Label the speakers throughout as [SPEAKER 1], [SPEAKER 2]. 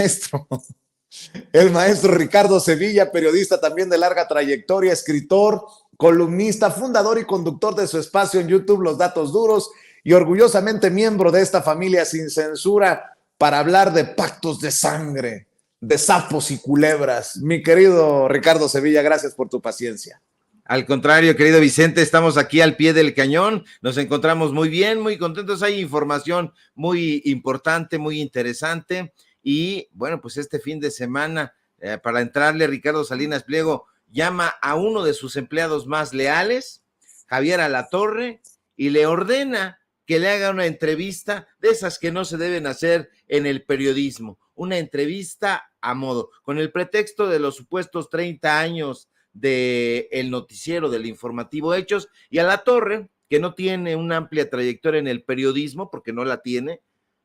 [SPEAKER 1] maestro. El maestro Ricardo Sevilla, periodista también de larga trayectoria, escritor, columnista, fundador y conductor de su espacio en YouTube, Los Datos Duros, y orgullosamente miembro de esta familia sin censura para hablar de pactos de sangre, de sapos y culebras. Mi querido Ricardo Sevilla, gracias por tu paciencia.
[SPEAKER 2] Al contrario, querido Vicente, estamos aquí al pie del cañón, nos encontramos muy bien, muy contentos, hay información muy importante, muy interesante, y bueno, pues este fin de semana, para entrarle, Ricardo Salinas Pliego llama a uno de sus empleados más leales, Javier Alatorre, y le ordena que le haga una entrevista de esas que no se deben hacer en el periodismo, una entrevista a modo, con el pretexto de los supuestos 30 años del noticiero, del informativo Hechos, y Alatorre, que no tiene una amplia trayectoria en el periodismo, porque no la tiene,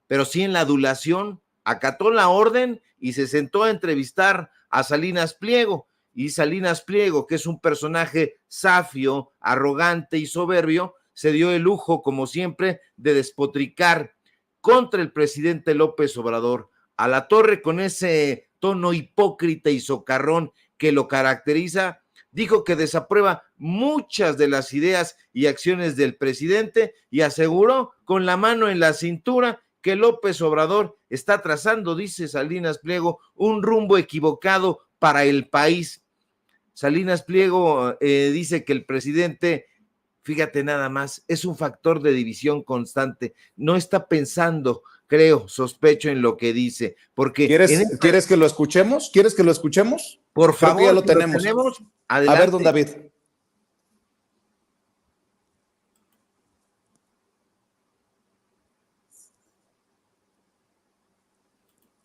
[SPEAKER 2] pero sí en la adulación, acató la orden y se sentó a entrevistar a Salinas Pliego, y Salinas Pliego, que es un personaje safio, arrogante y soberbio, se dio el lujo, como siempre, de despotricar contra el presidente López Obrador. Alatorre, con ese tono hipócrita y socarrón que lo caracteriza, dijo que desaprueba muchas de las ideas y acciones del presidente y aseguró con la mano en la cintura que López Obrador está trazando, dice Salinas Pliego, un rumbo equivocado para el país. Salinas Pliego dice que el presidente, fíjate nada más, es un factor de división constante, no está pensando, creo, sospecho en lo que dice, porque...
[SPEAKER 1] ¿Quieres que lo escuchemos? ¿Quieres que lo escuchemos?
[SPEAKER 2] Por favor,
[SPEAKER 1] ya lo tenemos.
[SPEAKER 2] Adelante.
[SPEAKER 1] A ver, don David.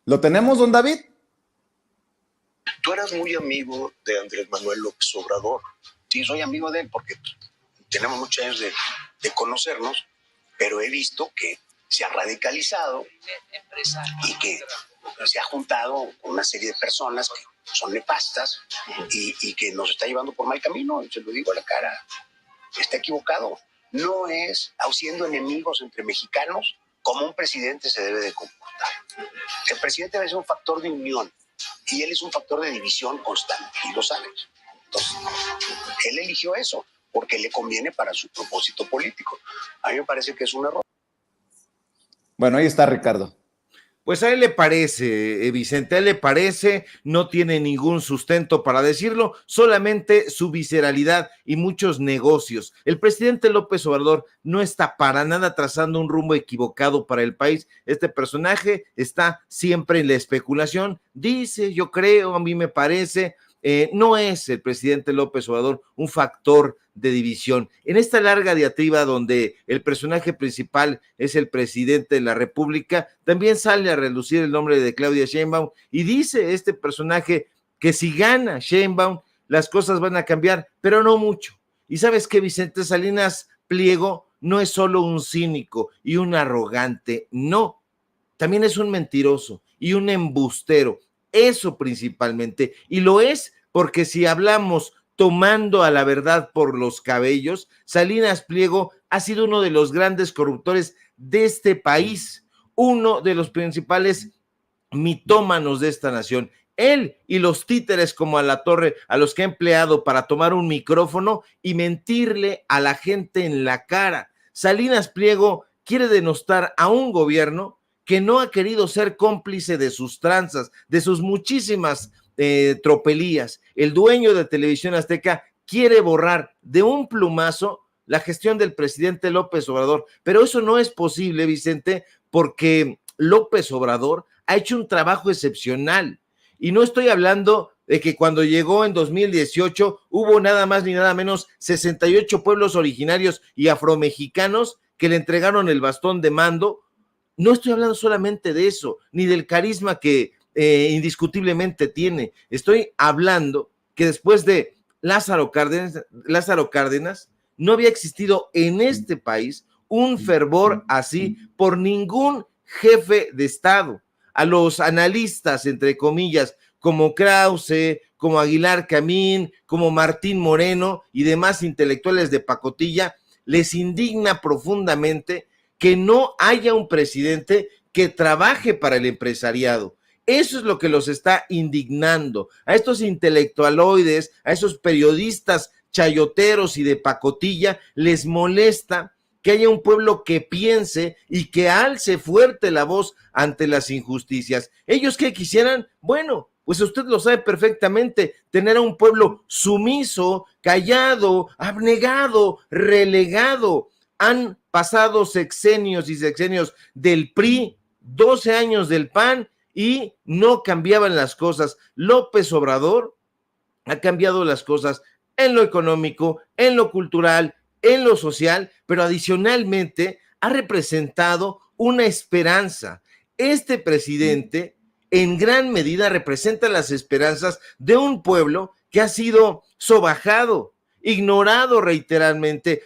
[SPEAKER 1] ¿Lo tenemos, don David?
[SPEAKER 3] Tú eras muy amigo de Andrés Manuel López Obrador. Sí, soy amigo de él porque tenemos muchos años de conocernos, pero he visto que se ha radicalizado y que se ha juntado con una serie de personas que son nefastas y que nos está llevando por mal camino. Se lo digo a la cara, está equivocado. No es siendo enemigos entre mexicanos como un presidente se debe de comportar. El presidente debe ser un factor de unión y él es un factor de división constante, y lo sabes. Entonces, él eligió eso porque le conviene para su propósito político. A mí me parece que es un error.
[SPEAKER 1] Bueno, ahí está Ricardo.
[SPEAKER 2] Pues a él le parece, Vicente, a él le parece, no tiene ningún sustento para decirlo, solamente su visceralidad y muchos negocios. El presidente López Obrador no está para nada trazando un rumbo equivocado para el país. Este personaje está siempre en la especulación, dice, yo creo, a mí me parece. No es el presidente López Obrador un factor de división. En esta larga diatriba donde el personaje principal es el presidente de la República, también sale a relucir el nombre de Claudia Sheinbaum y dice este personaje que si gana Sheinbaum, las cosas van a cambiar, pero no mucho. Y sabes que Vicente Salinas Pliego no es solo un cínico y un arrogante, no, también es un mentiroso y un embustero. Eso principalmente, y lo es porque si hablamos tomando a la verdad por los cabellos, Salinas Pliego ha sido uno de los grandes corruptores de este país, uno de los principales mitómanos de esta nación. Él y los títeres como Alatorre, a los que ha empleado para tomar un micrófono y mentirle a la gente en la cara. Salinas Pliego quiere denostar a un gobierno que no ha querido ser cómplice de sus tranzas, de sus muchísimas tropelías. El dueño de Televisión Azteca quiere borrar de un plumazo la gestión del presidente López Obrador, pero eso no es posible, Vicente, porque López Obrador ha hecho un trabajo excepcional, y no estoy hablando de que cuando llegó en 2018 hubo nada más ni nada menos 68 pueblos originarios y afromexicanos que le entregaron el bastón de mando. No estoy hablando solamente de eso, ni del carisma que indiscutiblemente tiene. Estoy hablando que después de Lázaro Cárdenas, no había existido en este país un fervor así por ningún jefe de Estado. A los analistas, entre comillas, como Krause, como Aguilar Camín, como Martín Moreno y demás intelectuales de pacotilla, les indigna profundamente que no haya un presidente que trabaje para el empresariado, Eso es lo que los está indignando. A estos intelectualoides, a esos periodistas chayoteros y de pacotilla, les molesta que haya un pueblo que piense y que alce fuerte la voz ante las injusticias. ¿Ellos qué quisieran? Bueno, pues usted lo sabe perfectamente, tener a un pueblo sumiso, callado, abnegado, relegado. Han pasado sexenios y sexenios del PRI, 12 años del PAN y no cambiaban las cosas. López Obrador ha cambiado las cosas en lo económico, en lo cultural, en lo social, pero adicionalmente ha representado una esperanza. Este presidente en gran medida representa las esperanzas de un pueblo que ha sido sobajado, ignorado reiteradamente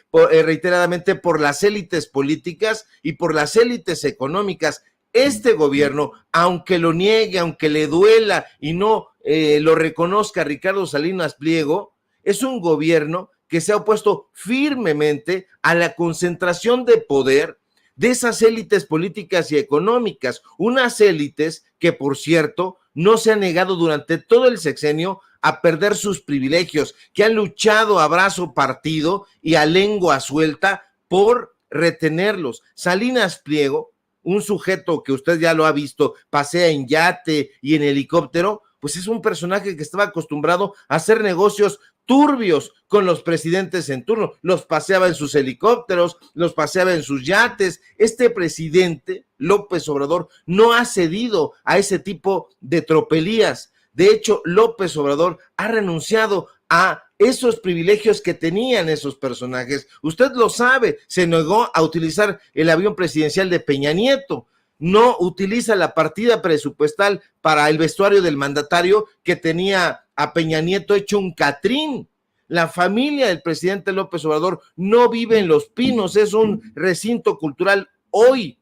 [SPEAKER 2] por las élites políticas y por las élites económicas. Este gobierno, aunque lo niegue, aunque le duela y no lo reconozca Ricardo Salinas Pliego, es un gobierno que se ha opuesto firmemente a la concentración de poder de esas élites políticas y económicas, unas élites que, por cierto, no se han negado durante todo el sexenio a perder sus privilegios, que han luchado a brazo partido y a lengua suelta por retenerlos. Salinas Pliego, un sujeto que usted ya lo ha visto, pasea en yate y en helicóptero, pues es un personaje que estaba acostumbrado a hacer negocios turbios con los presidentes en turno, los paseaba en sus helicópteros, los paseaba en sus yates. Este presidente, López Obrador, no ha cedido a ese tipo de tropelías. De hecho, López Obrador ha renunciado a esos privilegios que tenían esos personajes. Usted lo sabe, se negó a utilizar el avión presidencial de Peña Nieto, no utiliza la partida presupuestal para el vestuario del mandatario que tenía a Peña Nieto hecho un catrín. La familia del presidente López Obrador no vive en Los Pinos, es un recinto cultural hoy.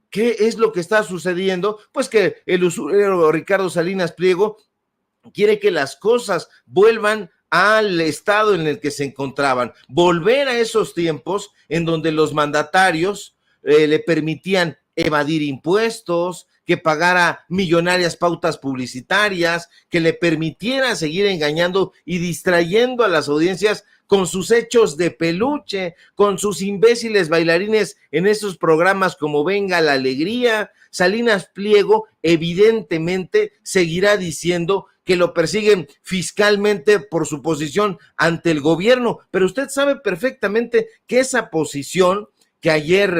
[SPEAKER 2] ¿Qué es lo que está sucediendo? Pues que el usurero Ricardo Salinas Pliego quiere que las cosas vuelvan al estado en el que se encontraban, volver a esos tiempos en donde los mandatarios le permitían evadir impuestos, que pagara millonarias pautas publicitarias, que le permitiera seguir engañando y distrayendo a las audiencias con sus hechos de peluche, con sus imbéciles bailarines en esos programas como Venga la Alegría. Salinas Pliego evidentemente seguirá diciendo que lo persiguen fiscalmente por su posición ante el gobierno, pero usted sabe perfectamente que esa posición que ayer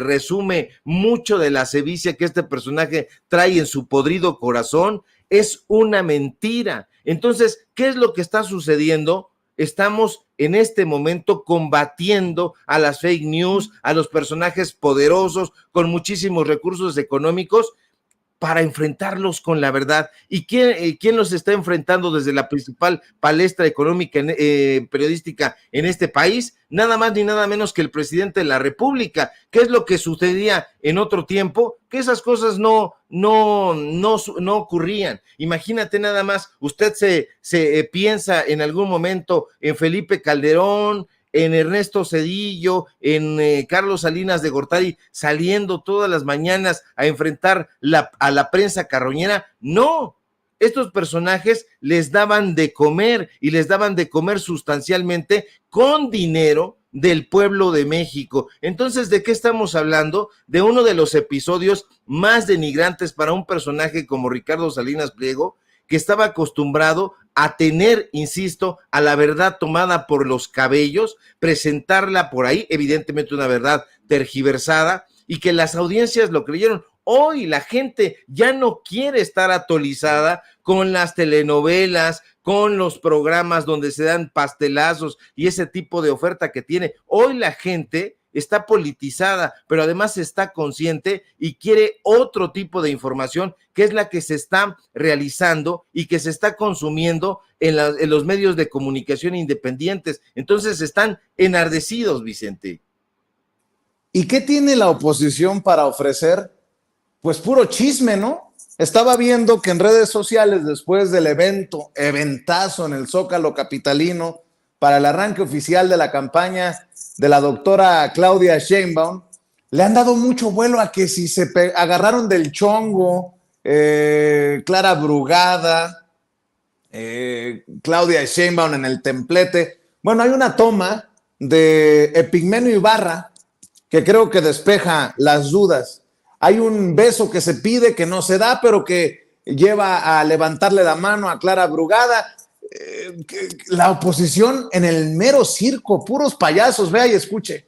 [SPEAKER 2] resume mucho de la sevicia que este personaje trae en su podrido corazón, es una mentira. Entonces, ¿qué es lo que está sucediendo? Estamos en este momento combatiendo a las fake news, a los personajes poderosos con muchísimos recursos económicos para enfrentarlos con la verdad. ¿Y quién los está enfrentando desde la principal palestra económica periodística en este país? Nada más ni nada menos que el presidente de la República. ¿Qué es lo que sucedía en otro tiempo? Que esas cosas no ocurrían. Imagínate nada más, usted se piensa en algún momento en Felipe Calderón, en Ernesto Zedillo, en Carlos Salinas de Gortari, saliendo todas las mañanas a enfrentar a la prensa carroñera. No, estos personajes les daban de comer y les daban de comer sustancialmente con dinero del pueblo de México. Entonces, ¿de qué estamos hablando? De uno de los episodios más denigrantes para un personaje como Ricardo Salinas Pliego, que estaba acostumbrado a tener, insisto, a la verdad tomada por los cabellos, presentarla por ahí, evidentemente una verdad tergiversada, y que las audiencias lo creyeron. Hoy la gente ya no quiere estar actualizada con las telenovelas, con los programas donde se dan pastelazos y ese tipo de oferta que tiene. Hoy la gente está politizada, pero además está consciente y quiere otro tipo de información, que es la que se está realizando y que se está consumiendo en los medios de comunicación independientes. Entonces están enardecidos, Vicente.
[SPEAKER 1] ¿Y qué tiene la oposición para ofrecer? Pues puro chisme, ¿no? Estaba viendo que en redes sociales, después del eventazo en el Zócalo capitalino, para el arranque oficial de la campaña de la doctora Claudia Sheinbaum, le han dado mucho vuelo a que si se agarraron del chongo, Clara Brugada, Claudia Sheinbaum en el templete. Bueno, hay una toma de Epigmenio Ibarra que creo que despeja las dudas. Hay un beso que se pide que no se da, pero que lleva a levantarle la mano a Clara Brugada. La oposición en el mero circo, puros payasos, vea y escuche.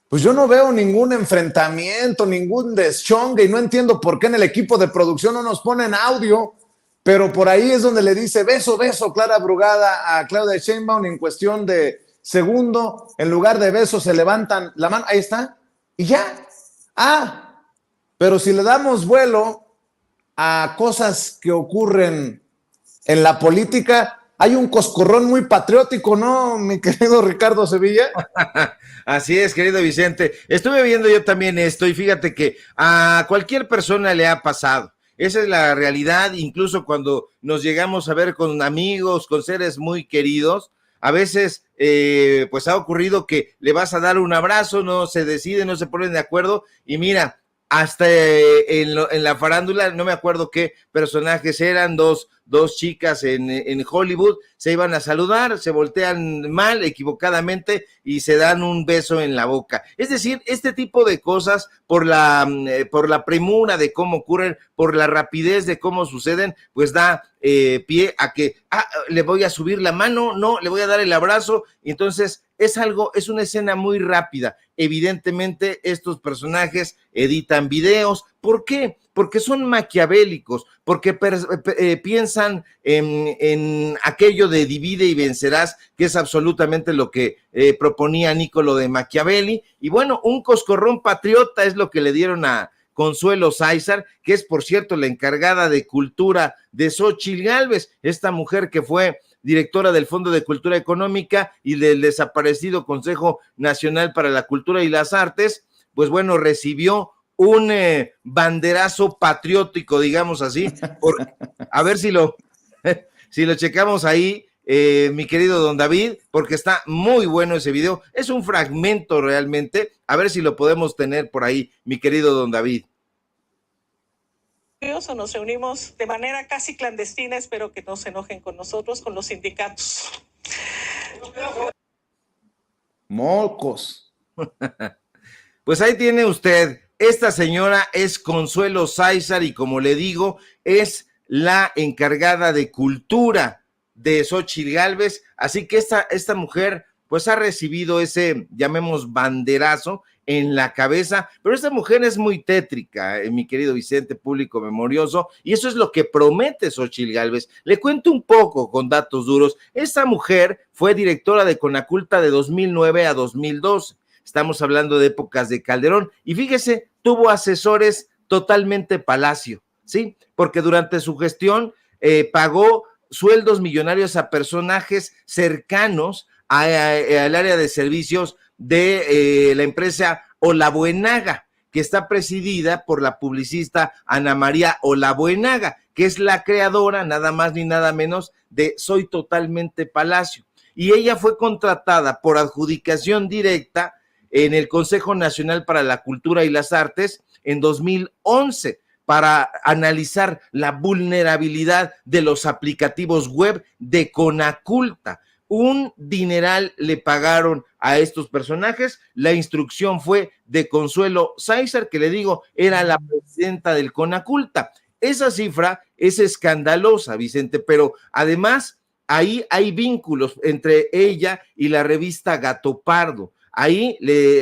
[SPEAKER 1] Pues yo no veo ningún enfrentamiento, ningún deschongue y no entiendo por qué en el equipo de producción no nos ponen audio, pero por ahí es donde le dice beso, beso Clara Brugada a Claudia Sheinbaum en cuestión de segundo, en lugar de beso se levantan la mano, ahí está, y ya. Pero si le damos vuelo a cosas que ocurren en la política, hay un coscorrón muy patriótico, ¿no, mi querido Ricardo Sevilla?
[SPEAKER 2] Así es, querido Vicente. Estuve viendo yo también esto y fíjate que a cualquier persona le ha pasado. Esa es la realidad, incluso cuando nos llegamos a ver con amigos, con seres muy queridos, a veces pues ha ocurrido que le vas a dar un abrazo, no se deciden, no se ponen de acuerdo y mira, hasta en la farándula, no me acuerdo qué personajes eran, dos chicas en Hollywood, se iban a saludar, se voltean mal, equivocadamente, y se dan un beso en la boca. Es decir, este tipo de cosas, por la premura de cómo ocurren, por la rapidez de cómo suceden, pues da pie a que, le voy a subir la mano, no, le voy a dar el abrazo, y entonces es una escena muy rápida. Evidentemente, estos personajes editan videos. ¿Por qué? Porque son maquiavélicos, porque piensan en aquello de divide y vencerás, que es absolutamente lo que proponía Niccolo de Machiavelli. Y bueno, un coscorrón patriota es lo que le dieron a Consuelo Sáizar, que es, por cierto, la encargada de cultura de Xóchitl Gálvez, esta mujer que fue directora del Fondo de Cultura Económica y del desaparecido Consejo Nacional para la Cultura y las Artes. Pues bueno, recibió un banderazo patriótico, digamos así, a ver si lo checamos ahí, mi querido don David, porque está muy bueno ese video, es un fragmento realmente, a ver si lo podemos tener por ahí, mi querido don David.
[SPEAKER 4] Nos reunimos de manera casi clandestina, espero que no se enojen con nosotros, con los sindicatos.
[SPEAKER 1] Mocos.
[SPEAKER 2] Pues ahí tiene usted, esta señora es Consuelo Sáizar y como le digo, es la encargada de cultura de Xóchitl Gálvez, así que esta mujer pues ha recibido ese, llamemos, banderazo en la cabeza, pero esta mujer es muy tétrica, mi querido Vicente, público memorioso, y eso es lo que promete Xóchitl Gálvez. Le cuento un poco con datos duros. Esta mujer fue directora de Conaculta de 2009 a 2012, estamos hablando de épocas de Calderón, y fíjese, tuvo asesores totalmente palacio, ¿sí? Porque durante su gestión pagó sueldos millonarios a personajes cercanos al área de servicios de la empresa Olabuenaga, que está presidida por la publicista Ana María Olabuenaga, que es la creadora, nada más ni nada menos, de Soy Totalmente Palacio. Y ella fue contratada por adjudicación directa en el Consejo Nacional para la Cultura y las Artes en 2011 para analizar la vulnerabilidad de los aplicativos web de Conaculta. Un dineral le pagaron a estos personajes. La instrucción fue de Consuelo Sáizar, que le digo, era la presidenta del Conaculta. Esa cifra es escandalosa, Vicente, pero además ahí hay vínculos entre ella y la revista Gato Pardo. Ahí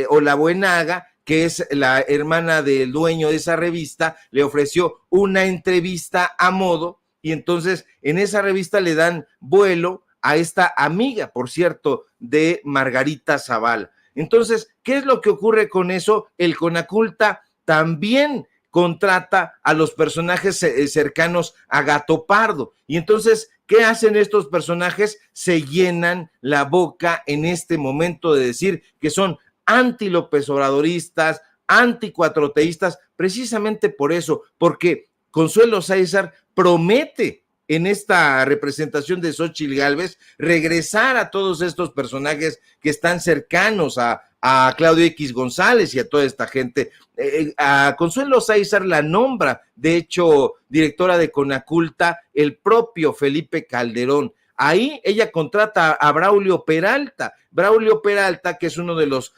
[SPEAKER 2] Olabuenaga, que es la hermana del dueño de esa revista, le ofreció una entrevista a modo y entonces en esa revista le dan vuelo a esta amiga, por cierto, de Margarita Zavala. Entonces, ¿qué es lo que ocurre con eso? El Conaculta también contrata a los personajes cercanos a Gato Pardo. Y entonces, ¿qué hacen estos personajes? Se llenan la boca en este momento de decir que son anti-López Obradoristas, anti-cuatroteístas, precisamente por eso, porque Consuelo Sáizar promete en esta representación de Xóchitl Gálvez, regresar a todos estos personajes que están cercanos a Claudio X González y a toda esta gente. A Consuelo Sáizar la nombra, de hecho, directora de Conaculta, el propio Felipe Calderón. Ahí ella contrata a Braulio Peralta, que es uno de los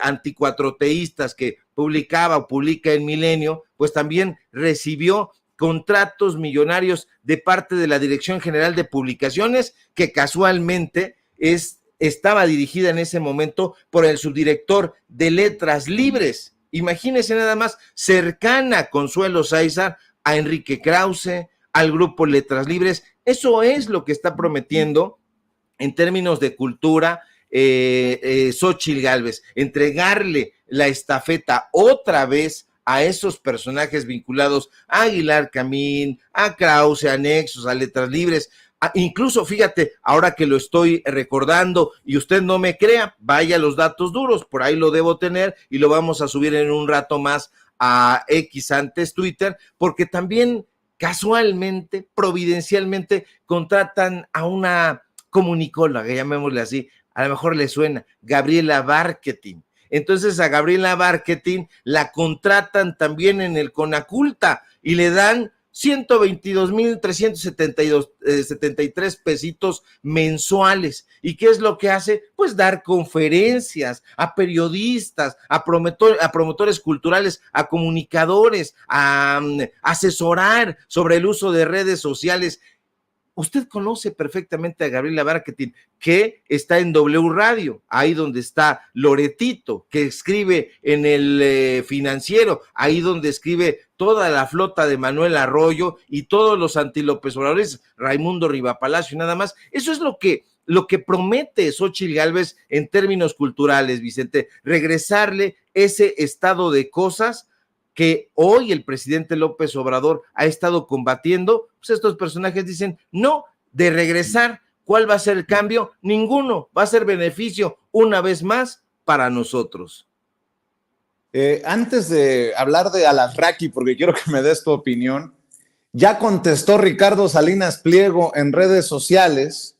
[SPEAKER 2] anticuatroteístas que publica en Milenio, pues también recibió contratos millonarios de parte de la Dirección General de Publicaciones, que casualmente estaba dirigida en ese momento por el subdirector de Letras Libres. Imagínense nada más, cercana Consuelo Sáizar a Enrique Krause, al grupo Letras Libres. Eso es lo que está prometiendo en términos de cultura Xóchitl Gálvez, entregarle la estafeta otra vez a esos personajes vinculados a Aguilar Camín, a Krause, a Nexos, a Letras Libres. Incluso, fíjate, ahora que lo estoy recordando y usted no me crea, vaya a los datos duros, por ahí lo debo tener y lo vamos a subir en un rato más a X, antes Twitter, porque también casualmente, providencialmente, contratan a una comunicóloga, llamémosle así, a lo mejor le suena, Gabriela Barquetín. Entonces a Gabriela Barquetín la contratan también en el Conaculta y le dan 122,373 pesitos mensuales. ¿Y qué es lo que hace? Pues dar conferencias a periodistas, a promotores culturales, a comunicadores, a asesorar sobre el uso de redes sociales. Usted conoce perfectamente a Gabriela Barquetín, que está en W Radio, ahí donde está Loretito, que escribe en el Financiero, ahí donde escribe toda la flota de Manuel Arroyo y todos los anti-López Obradores, Raimundo Rivapalacio y nada más. Eso es lo que promete Xóchitl Gálvez en términos culturales, Vicente, regresarle ese estado de cosas que hoy el presidente López Obrador ha estado combatiendo. Pues estos personajes dicen, no, de regresar, ¿cuál va a ser el cambio? Ninguno, va a ser beneficio una vez más para nosotros.
[SPEAKER 1] Antes de hablar de Alasraqui, porque quiero que me des tu opinión, ya contestó Ricardo Salinas Pliego en redes sociales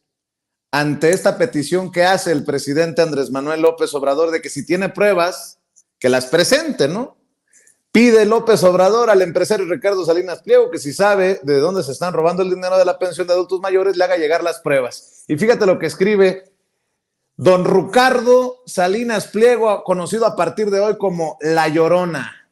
[SPEAKER 1] ante esta petición que hace el presidente Andrés Manuel López Obrador de que si tiene pruebas, que las presente, ¿no? Pide López Obrador al empresario Ricardo Salinas Pliego que si sabe de dónde se están robando el dinero de la pensión de adultos mayores, le haga llegar las pruebas. Y fíjate lo que escribe don Ricardo Salinas Pliego, conocido a partir de hoy como La Llorona.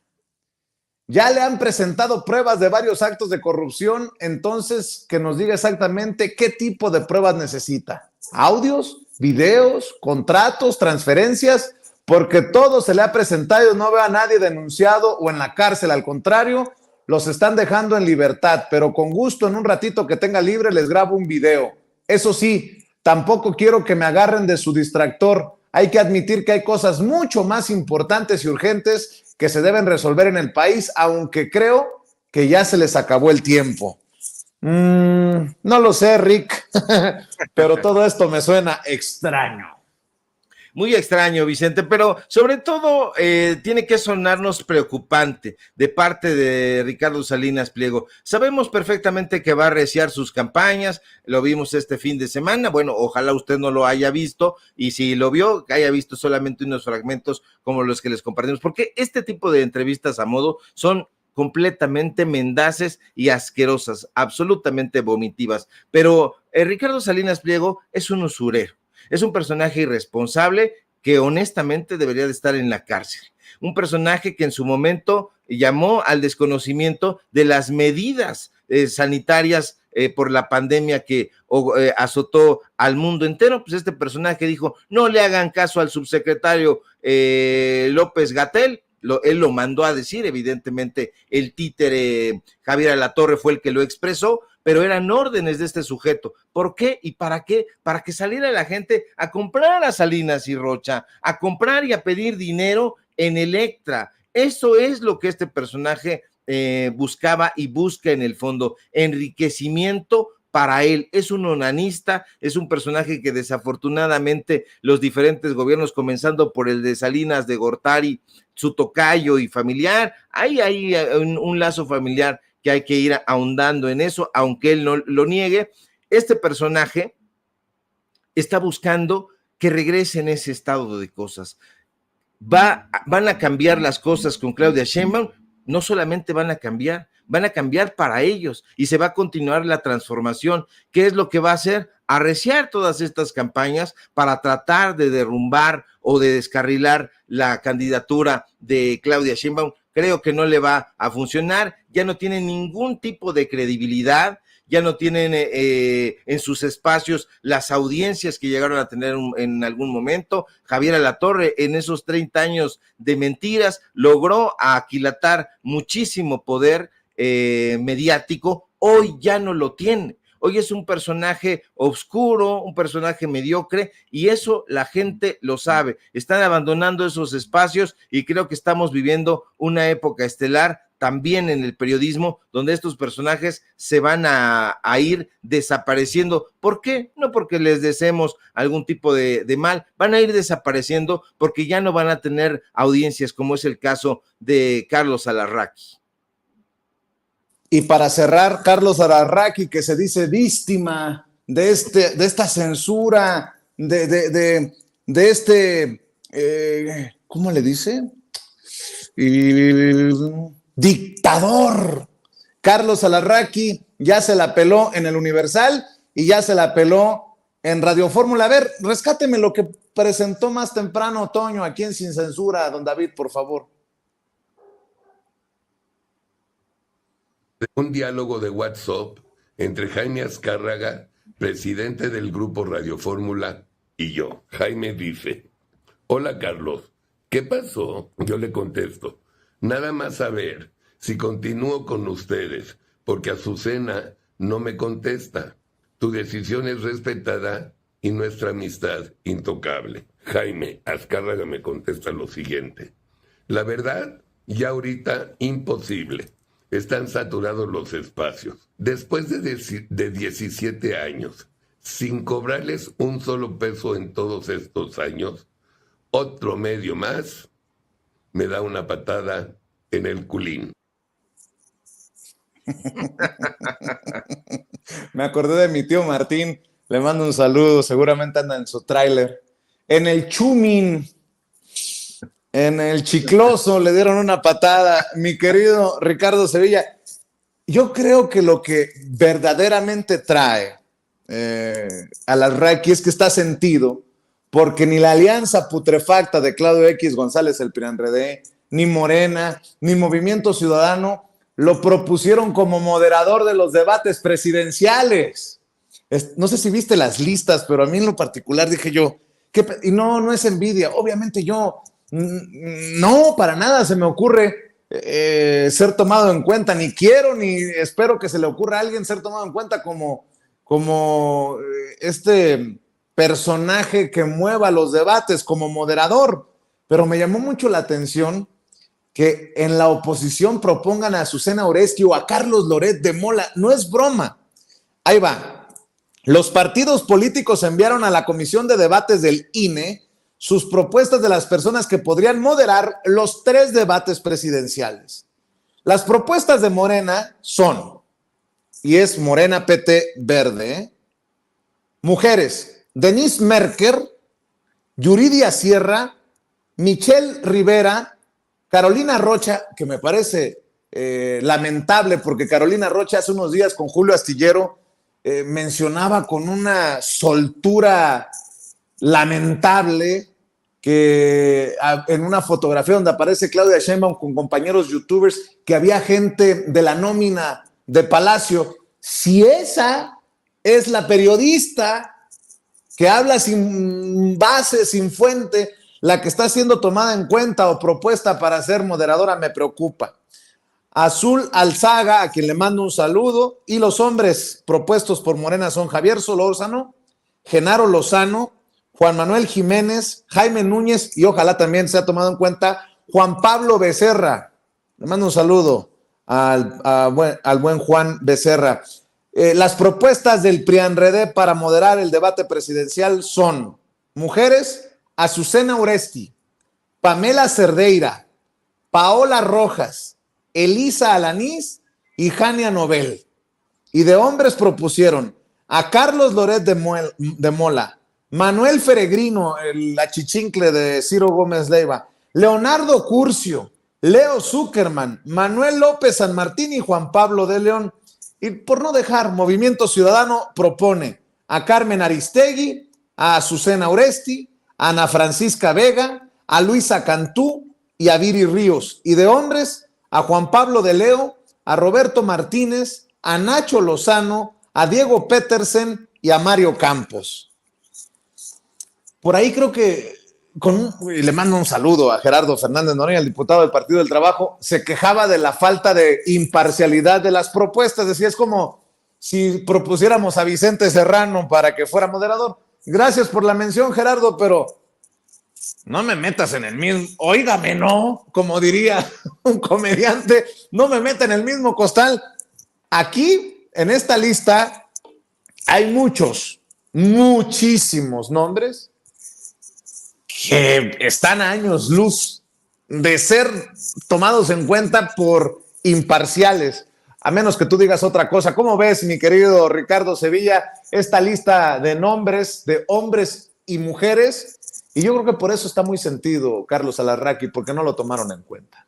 [SPEAKER 1] Ya le han presentado pruebas de varios actos de corrupción, entonces que nos diga exactamente qué tipo de pruebas necesita. ¿Audios, videos, contratos, transferencias? Porque todo se le ha presentado y no veo a nadie denunciado o en la cárcel. Al contrario, los están dejando en libertad, pero con gusto en un ratito que tenga libre les grabo un video. Eso sí, tampoco quiero que me agarren de su distractor. Hay que admitir que hay cosas mucho más importantes y urgentes que se deben resolver en el país, aunque creo que ya se les acabó el tiempo. No lo sé, Rick, pero todo esto me suena extraño.
[SPEAKER 2] Muy extraño, Vicente, pero sobre todo tiene que sonarnos preocupante de parte de Ricardo Salinas Pliego. Sabemos perfectamente que va a arreciar sus campañas, lo vimos este fin de semana, bueno, ojalá usted no lo haya visto, y si lo vio, que haya visto solamente unos fragmentos como los que les compartimos, porque este tipo de entrevistas a modo son completamente mendaces y asquerosas, absolutamente vomitivas, pero Ricardo Salinas Pliego es un usurero. Es un personaje irresponsable que honestamente debería de estar en la cárcel. Un personaje que en su momento llamó al desconocimiento de las medidas sanitarias por la pandemia que azotó al mundo entero. Pues este personaje dijo, no le hagan caso al subsecretario López-Gatell. Él lo mandó a decir, evidentemente el títere Javier Alatorre fue el que lo expresó, pero eran órdenes de este sujeto. ¿Por qué y para qué? Para que saliera la gente a comprar a Salinas y Rocha, a comprar y a pedir dinero en Electra. Eso es lo que este personaje buscaba y busca en el fondo, enriquecimiento para él. Es un onanista, es un personaje que desafortunadamente los diferentes gobiernos, comenzando por el de Salinas de Gortari, su tocayo y familiar, hay un lazo familiar que hay que ir ahondando en eso, aunque él no lo niegue. Este personaje está buscando que regrese en ese estado de cosas. Van a cambiar las cosas con Claudia Sheinbaum, no solamente van a cambiar para ellos y se va a continuar la transformación. ¿Qué es lo que va a hacer? Arreciar todas estas campañas para tratar de derrumbar o de descarrilar la candidatura de Claudia Sheinbaum. Creo que no le va a funcionar, ya no tiene ningún tipo de credibilidad, ya no tienen en sus espacios las audiencias que llegaron a tener en algún momento. Javier Alatorre, en esos 30 años de mentiras, logró aquilatar muchísimo poder mediático, hoy ya no lo tiene. Hoy es un personaje oscuro, un personaje mediocre, y eso la gente lo sabe. Están abandonando esos espacios y creo que estamos viviendo una época estelar también en el periodismo, donde estos personajes se van a ir desapareciendo. ¿Por qué? No porque les deseemos algún tipo de mal, van a ir desapareciendo porque ya no van a tener audiencias, como es el caso de Carlos Alarraqui.
[SPEAKER 1] Y para cerrar, Carlos Alarraqui, que se dice víctima de esta censura, de este, ¿cómo le dice? Dictador. Carlos Alarraqui ya se la peló en el Universal y ya se la peló en Radio Fórmula. A ver, rescáteme lo que presentó más temprano Toño aquí en Sin Censura, don David, por favor.
[SPEAKER 5] Un diálogo de WhatsApp entre Jaime Azcárraga, presidente del grupo Radio Fórmula, y yo. Jaime dice: hola Carlos, ¿qué pasó? Yo le contesto: nada más saber si continúo con ustedes, porque Azucena no me contesta. Tu decisión es respetada y nuestra amistad intocable. Jaime Azcárraga me contesta lo siguiente: la verdad, ya ahorita imposible. Están saturados los espacios. Después de 17 años, sin cobrarles un solo peso en todos estos años, otro medio más me da una patada en el culín.
[SPEAKER 1] Me acordé de mi tío Martín, le mando un saludo, seguramente anda en su tráiler. En el Chumin, en el Chicloso le dieron una patada. Mi querido Ricardo Sevilla, yo creo que lo que verdaderamente trae a Alarraqui es que está sentido, porque ni la alianza putrefacta de Claudio X González, el PRI-PAN-PRD, ni Morena, ni Movimiento Ciudadano lo propusieron como moderador de los debates presidenciales. No sé si viste las listas, pero a mí en lo particular dije yo, y no es envidia, obviamente yo no, para nada se me ocurre ser tomado en cuenta, ni quiero ni espero que se le ocurra a alguien ser tomado en cuenta como este personaje que mueva los debates como moderador, pero me llamó mucho la atención que en la oposición propongan a Azucena Oresti o a Carlos Loret de Mola. No es broma. Ahí va. Los partidos políticos enviaron a la Comisión de Debates del INE sus propuestas de las personas que podrían moderar los 3 debates presidenciales. Las propuestas de Morena son, y es Morena PT Verde, mujeres: Denise Merker, Yuridia Sierra, Michelle Rivera, Carolina Rocha, que me parece lamentable porque Carolina Rocha hace unos días con Julio Astillero mencionaba con una soltura lamentable que en una fotografía donde aparece Claudia Sheinbaum con compañeros youtubers, que había gente de la nómina de Palacio. Si esa es la periodista que habla sin base, sin fuente, la que está siendo tomada en cuenta o propuesta para ser moderadora, me preocupa. Azul Alzaga, a quien le mando un saludo, y los hombres propuestos por Morena son Javier Solórzano, Genaro Lozano, Juan Manuel Jiménez, Jaime Núñez, y ojalá también sea tomado en cuenta Juan Pablo Becerra. Le mando un saludo al buen Juan Becerra. Las propuestas del PRI-PAN-PRD para moderar el debate presidencial son: mujeres, Azucena Oresti, Pamela Cerdeira, Paola Rojas, Elisa Alanís y Jania Nobel. Y de hombres propusieron a Carlos Loret de Mola, Manuel Peregrino, el achichincle de Ciro Gómez Leiva, Leonardo Curcio, Leo Zuckerman, Manuel López San Martín y Juan Pablo de León. Y por no dejar, Movimiento Ciudadano propone a Carmen Aristegui, a Azucena Oresti, a Ana Francisca Vega, a Luisa Cantú y a Viri Ríos. Y de hombres, a Juan Pablo de Leo, a Roberto Martínez, a Nacho Lozano, a Diego Petersen y a Mario Campos. Por ahí creo que y le mando un saludo a Gerardo Fernández Noroña, el diputado del Partido del Trabajo, se quejaba de la falta de imparcialidad de las propuestas. Decía, es como si propusiéramos a Vicente Serrano para que fuera moderador. Gracias por la mención, Gerardo, pero no me metas en el mismo, óigame, no, como diría un comediante, no me meta en el mismo costal. Aquí, en esta lista, hay muchísimos nombres que están a años luz de ser tomados en cuenta por imparciales, a menos que tú digas otra cosa. ¿Cómo ves, mi querido Ricardo Sevilla, esta lista de nombres de hombres y mujeres? Y yo creo que por eso está muy sentido Carlos Alarraqui, porque no lo tomaron en cuenta.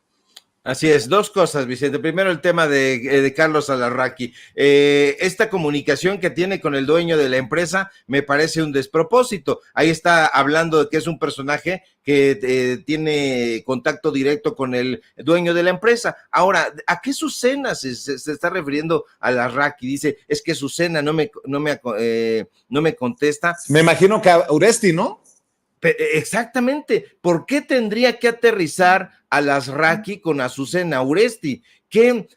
[SPEAKER 2] Así es, dos cosas, Vicente. Primero, el tema de Carlos Alarraqui. Esta comunicación que tiene con el dueño de la empresa me parece un despropósito. Ahí está hablando de que es un personaje que tiene contacto directo con el dueño de la empresa. Ahora, ¿a qué Azucena se está refiriendo Alarraqui? Dice, es que Azucena no me contesta.
[SPEAKER 1] Me imagino que a Oresti, ¿no?
[SPEAKER 2] Exactamente. ¿Por qué tendría que aterrizar Alarraqui con Azucena Oresti? ¿Qué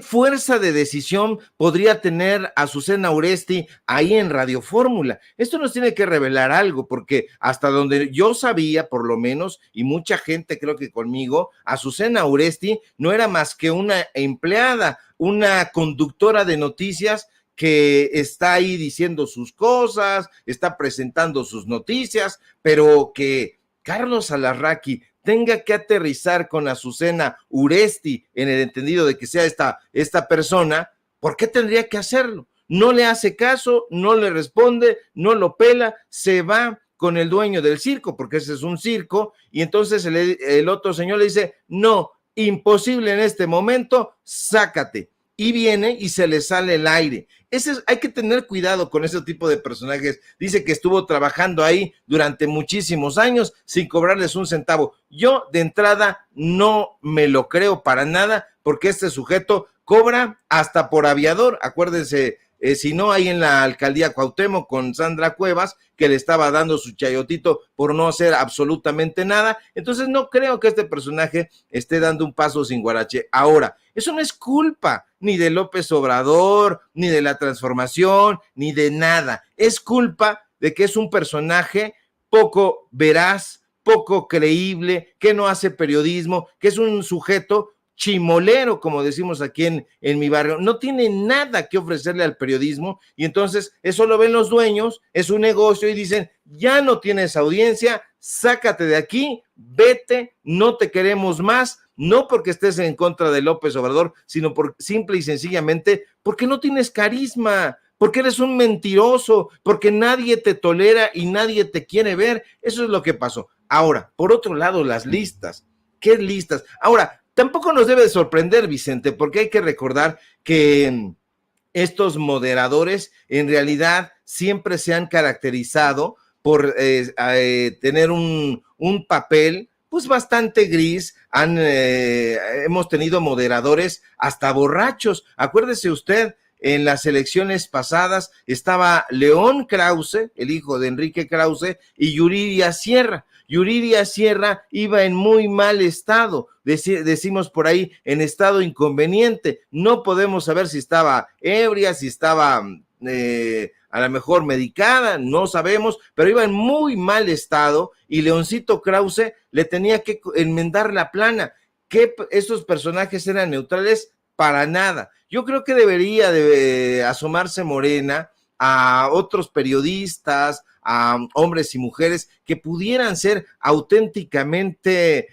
[SPEAKER 2] fuerza de decisión podría tener Azucena Oresti ahí en Radio Fórmula? Esto nos tiene que revelar algo, porque hasta donde yo sabía, por lo menos, y mucha gente creo que conmigo, Azucena Oresti no era más que una empleada, una conductora de noticias que está ahí diciendo sus cosas, está presentando sus noticias, pero que Carlos Alarraqui tenga que aterrizar con Azucena Oresti en el entendido de que sea esta persona, ¿por qué tendría que hacerlo? No le hace caso, no le responde, no lo pela, se va con el dueño del circo, porque ese es un circo, y entonces el otro señor le dice, no, imposible en este momento, sácate. Y viene y se le sale el aire. Hay que tener cuidado con ese tipo de personajes. Dice que estuvo trabajando ahí durante muchísimos años sin cobrarles un centavo. Yo de entrada no me lo creo para nada, porque este sujeto cobra hasta por aviador. Acuérdense, si no, ahí en la alcaldía Cuauhtémoc con Sandra Cuevas, que le estaba dando su chayotito por no hacer absolutamente nada. Entonces no creo que este personaje esté dando un paso sin guarache. Ahora, eso no es culpa ni de López Obrador, ni de la transformación, ni de nada. Es culpa de que es un personaje poco veraz, poco creíble, que no hace periodismo, que es un sujeto chimolero, como decimos aquí en mi barrio, no tiene nada que ofrecerle al periodismo, y entonces eso lo ven los dueños, es un negocio, y dicen, ya no tienes audiencia, sácate de aquí, vete, no te queremos más, no porque estés en contra de López Obrador, sino simple y sencillamente porque no tienes carisma, porque eres un mentiroso, porque nadie te tolera y nadie te quiere ver. Eso es lo que pasó. Ahora, por otro lado, las listas. ¿Qué listas? Ahora, tampoco nos debe sorprender, Vicente, porque hay que recordar que estos moderadores en realidad siempre se han caracterizado por tener un papel pues bastante gris. Hemos tenido moderadores hasta borrachos. Acuérdese usted, en las elecciones pasadas estaba León Krause, el hijo de Enrique Krause, y Yuridia Sierra. Yuridia Sierra iba en muy mal estado, decimos por ahí, en estado inconveniente. No podemos saber si estaba ebria, si estaba a lo mejor medicada, no sabemos, pero iba en muy mal estado, y Leoncito Krause le tenía que enmendar la plana. ¿Que esos personajes eran neutrales? Para nada. Yo creo que debería de asomarse Morena a otros periodistas, a hombres y mujeres que pudieran ser auténticamente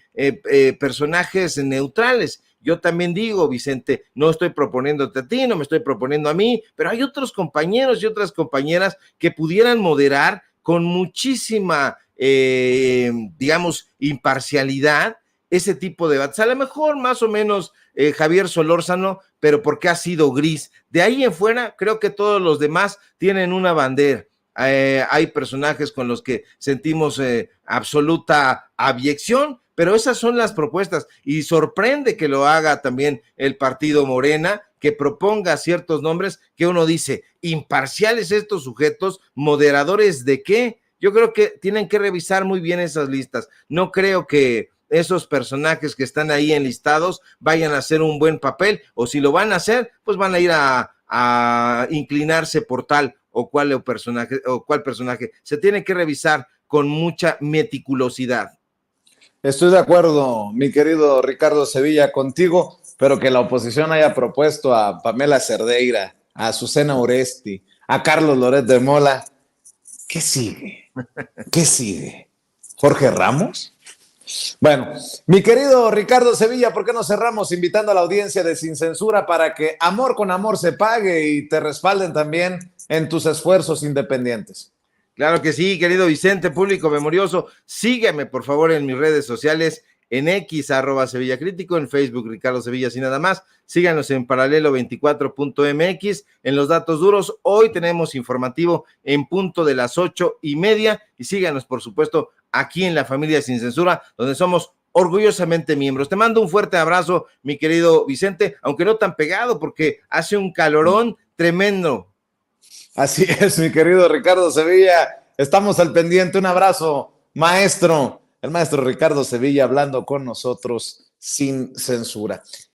[SPEAKER 2] personajes neutrales. Yo también digo, Vicente, no estoy proponiéndote a ti, no me estoy proponiendo a mí, pero hay otros compañeros y otras compañeras que pudieran moderar con muchísima, digamos, imparcialidad ese tipo de debates. A lo mejor más o menos Javier Solórzano, pero porque ha sido gris. De ahí en fuera, creo que todos los demás tienen una bandera. Hay personajes con los que sentimos absoluta abyección, pero esas son las propuestas y sorprende que lo haga también el partido Morena, que proponga ciertos nombres que uno dice, imparciales estos sujetos, moderadores de qué. Yo creo que tienen que revisar muy bien esas listas. No creo que esos personajes que están ahí enlistados vayan a hacer un buen papel, o si lo van a hacer, pues van a ir a inclinarse por tal o cual personaje. Se tiene que revisar con mucha meticulosidad.
[SPEAKER 1] Estoy de acuerdo, mi querido Ricardo Sevilla, contigo, pero que la oposición haya propuesto a Pamela Cerdeira, a Azucena Oresti, a Carlos Loret de Mola. ¿Qué sigue? ¿Qué sigue? ¿Jorge Ramos? Bueno, mi querido Ricardo Sevilla, ¿por qué no cerramos invitando a la audiencia de Sin Censura para que amor con amor se pague y te respalden también en tus esfuerzos independientes?
[SPEAKER 2] Claro que sí, querido Vicente, público memorioso. Sígueme, por favor, en mis redes sociales, en X, @SevillaCrítico, en Facebook, Ricardo Sevilla, sin nada más. Síganos en paralelo24.mx, en los datos duros. Hoy tenemos informativo en punto de las 8:30 y síganos, por supuesto, aquí en La Familia Sin Censura, donde somos orgullosamente miembros. Te mando un fuerte abrazo, mi querido Vicente, aunque no tan pegado, porque hace un calorón tremendo.
[SPEAKER 1] Así es, mi querido Ricardo Sevilla. Estamos al pendiente. Un abrazo, maestro. El maestro Ricardo Sevilla hablando con nosotros sin censura.